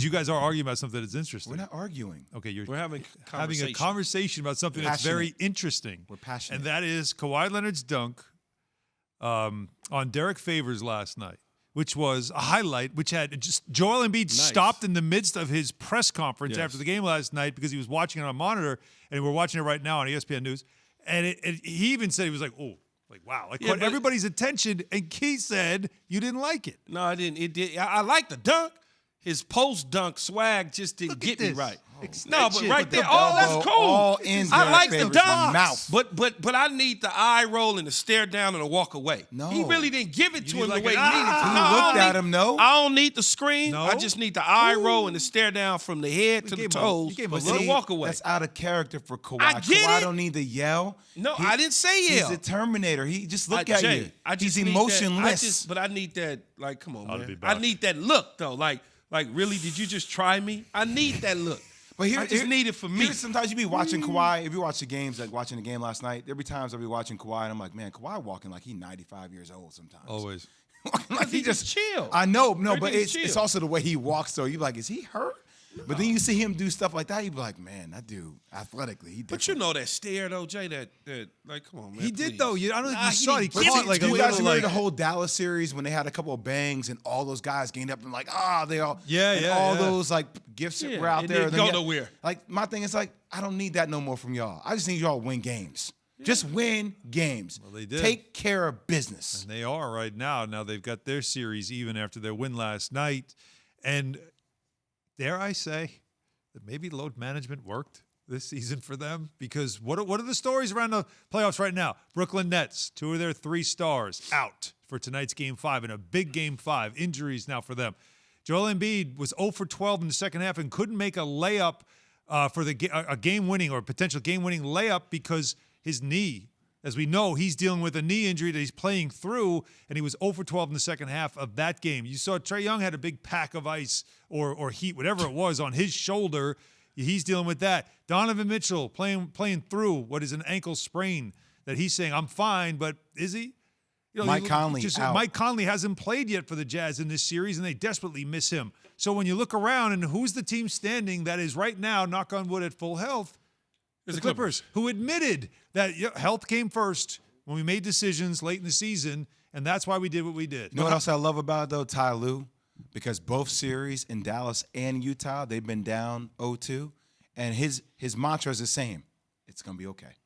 You guys are arguing about something that's interesting. We're not arguing. Okay, We're having a conversation about something that's very interesting. We're passionate. And that is Kawhi Leonard's dunk on Derrick Favors last night, which was a highlight, which had just Joel Embiid stopped in the midst of his press conference after the game last night because he was watching it on a monitor, and we're watching it right now on ESPN News. And he even said, he was like, oh, like, wow. Like, caught everybody's attention, and Keith said you didn't like it. No, I didn't. It did. I liked the dunk. His post-dunk swag just didn't get me right. No, but right there, that's cool. All in I like the dunk, mouth. but I need the eye roll and the stare down and the walk away. No. He really didn't give it to him like the way he an, needed to. He looked at him, no. I don't need the screen. No? I just need the eye roll and the stare down from the head to the toes you gave him a and little the walk away. That's out of character for Kawhi. I get Kawhi it. don't need to yell. No, I didn't say yell. He's a Terminator. He just look at Jay, you. I just He's need emotionless. but I need that. Like, come on, Ought to be man. back. I need that look though. Like, really? Did you just try me? I need that look. But I just need it for me. Sometimes you be watching Kawhi. If you watch the games, like watching the game last night, there be times I'll be watching Kawhi and I'm like, man, Kawhi walking like he's 95 years old sometimes. Always. Like he just chill. I know, no, but Everything's it's chill. also the way he walks. So you're like, is he hurt? But then you see him do stuff like that, you be like, man, that dude athletically, he different. But you know that stare though, Jay. That like, come on, man. He did, please. though. I don't know if you saw it. He But caught see, like do a you guys little, remember like, the whole Dallas series when they had a couple of bangs and all those guys gained up and like, they all all those like gifts were out it there. didn't go nowhere. Like my thing is like, I don't need that no more from y'all. I just need y'all to win games. Just win games. Well, they did. Take care of business. And they are right now. Now they've got their series even after their win last night. And dare I say that maybe load management worked this season for them? Because what are the stories around the playoffs right now? Brooklyn Nets, 2 of their 3 stars out for tonight's Game 5 and a big Game 5. Injuries now for them. Joel Embiid was 0 for 12 in the second half and couldn't make a layup for a game-winning or potential game-winning layup because his knee, as we know, he's dealing with a knee injury that he's playing through, and he was 0 for 12 in the second half of that game. You saw Trae Young had a big pack of ice or heat, whatever it was, on his shoulder. He's dealing with that. Donovan Mitchell playing through what is an ankle sprain that he's saying, I'm fine, but is he? You know, Mike Conley out. Mike Conley hasn't played yet for the Jazz in this series, and they desperately miss him. So when you look around and who's the team standing that is right now, knock on wood, at full health, the Clippers, who admitted that health came first when we made decisions late in the season, and that's why we did what we did. You know what else I love about it, though, Ty Lue? Because both series in Dallas and Utah, they've been down 0-2, and his mantra is the same. It's going to be okay.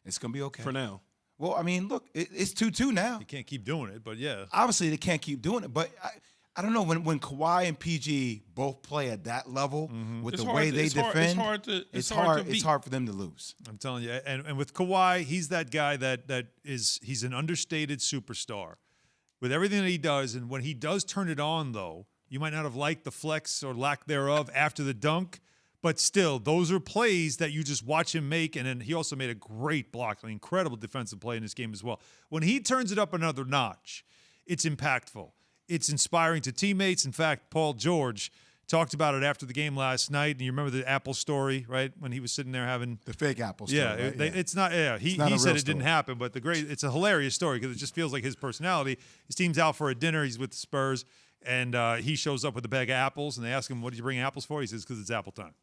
It's going to be okay. For now. Well, I mean, look, it's 2-2 now. You can't keep doing it, but yeah. Obviously, they can't keep doing it, but I don't know. When Kawhi and PG both play at that level with the way they defend, it's hard for them to lose. I'm telling you. And with Kawhi, he's that guy he's an understated superstar. With everything that he does, and when he does turn it on, though, you might not have liked the flex or lack thereof after the dunk, but still, those are plays that you just watch him make, and then he also made a great block, an incredible defensive play in this game as well. When he turns it up another notch, it's impactful. It's inspiring to teammates. In fact, Paul George talked about it after the game last night, and you remember the Apple story, right? When he was sitting there having the fake Apple story. Yeah, right? It's not. Yeah, he said it didn't happen, but it's a hilarious story because it just feels like his personality. His team's out for a dinner. He's with the Spurs, and he shows up with a bag of apples, and they ask him, "What did you bring apples for?" He says, "Because it's apple time."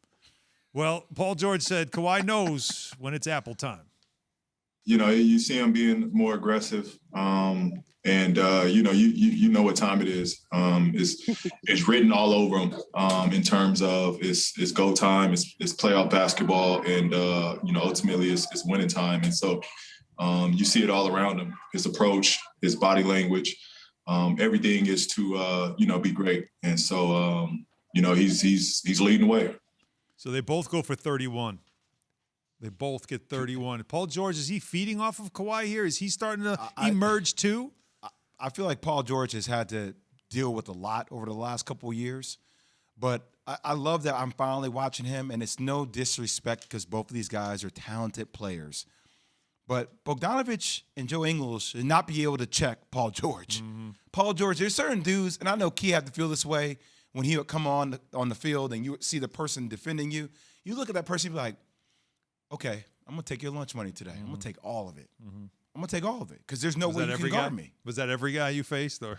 Well, Paul George said Kawhi knows when it's apple time. You know, you see him being more aggressive. And you know what time it is. It's written all over him in terms of it's go time, it's playoff basketball, and ultimately it's winning time. And so you see it all around him. His approach, his body language, everything is to be great. And so he's leading the way. So they both go for 31. They both get 31. Paul George, is he feeding off of Kawhi here? Is he starting to emerge too? I feel like Paul George has had to deal with a lot over the last couple of years. But I love that I'm finally watching him, and it's no disrespect because both of these guys are talented players. But Bogdanovich and Joe Ingles should not be able to check Paul George. Mm-hmm. Paul George, there's certain dudes, and I know Key had to feel this way when he would come on the field and you would see the person defending you. You look at that person, you be like, okay, I'm going to take your lunch money today. I'm going to take all of it. Mm-hmm. I'm going to take all of it because there's no way you can guard me. Was that every guy you faced? Or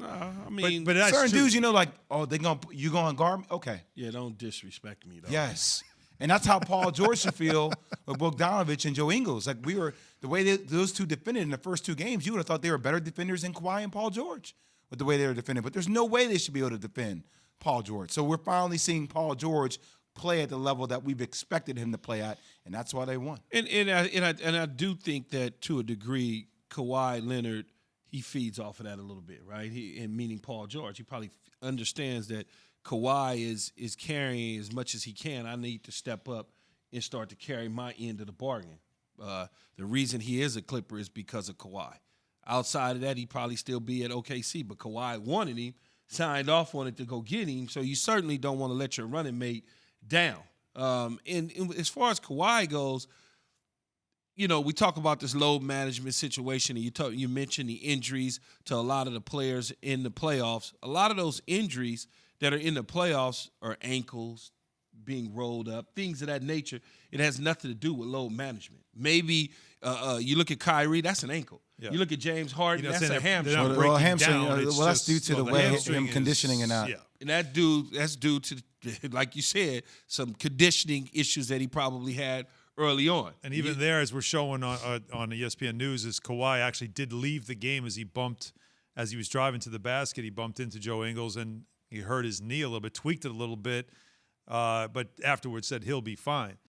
I mean, but that's certain true. dudes, like, oh, you gonna guard me? Okay. yeah, don't disrespect me though. Yes. And that's how Paul George should feel with Bogdanovich and Joe Ingles. Like the way those two defended in the first two games, you would have thought they were better defenders than Kawhi and Paul George with the way they were defending. But there's no way they should be able to defend Paul George. So we're finally seeing Paul George play at the level that we've expected him to play at, and that's why they won. And I do think that to a degree, Kawhi Leonard, he feeds off of that a little bit, right? And meaning Paul George, he probably understands that Kawhi is carrying as much as he can. I need to step up and start to carry my end of the bargain. The reason he is a Clipper is because of Kawhi. Outside of that, he'd probably still be at OKC, but Kawhi wanted him, signed off on it to go get him, so you certainly don't want to let your running mate down. And as far as Kawhi goes, we talk about this load management situation, and you mentioned the injuries to a lot of the players in the playoffs. A lot of those injuries that are in the playoffs are ankles being rolled up, things of that nature. It has nothing to do with load management. Maybe you look at Kyrie, that's an ankle. Yeah. You look at James Harden, that's a hamstring. Well, hamstring. That's due to the way him conditioning and that. Yeah. And that's due to, like you said, some conditioning issues that he probably had early on. And even there, as we're showing on ESPN News, is Kawhi actually did leave the game as he was driving to the basket. He bumped into Joe Ingles and he hurt his knee a little bit, tweaked it a little bit, but afterwards said he'll be fine.